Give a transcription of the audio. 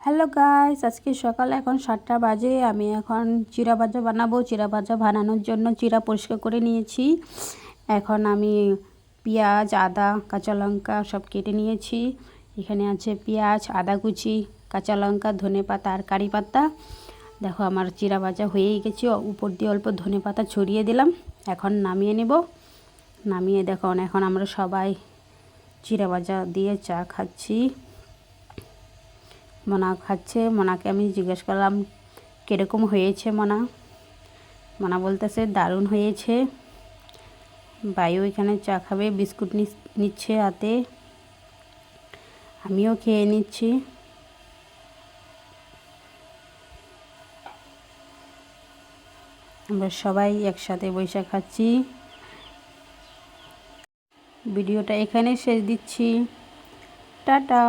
Hello guys, আজকে সকালে এখন 7টা বাজে। আমি এখন চিড়া ভাজা বানাবো। চিড়া ভাজা বানানোর জন্য চিড়া পরিষ্কার করে নিয়েছি। এখন আমি পেঁয়াজ, আদা, কাঁচা লঙ্কা সব কেটে নিয়েছি। এখানে আছে পেঁয়াজ, আদা কুচি, কাঁচা লঙ্কা, ধনেপাতা আর কারি পাতা। দেখো আমার চিড়া ভাজা হয়েই গেছে। উপর দিয়ে অল্প ধনেপাতা ছড়িয়ে দিলাম। এখন নামিয়ে নেব। নামিয়ে দেখো এখন আমরা সবাই চিড়া ভাজা দিয়ে চা খাচ্ছি। মোনা খাচ্ছে। মোনাকে আমি জিজ্ঞেস করলাম কীরকম হয়েছে মোনা। মোনা বলতেছে দারুণ হয়েছে। ভাইও এখানে চা খাবে, বিস্কুট নিচ্ছে হাতে। আমিও খেয়ে নিচ্ছি। আমরা সবাই একসাথে বসে খাচ্ছি। ভিডিওটা এখানে শেষ দিচ্ছি। টাটা।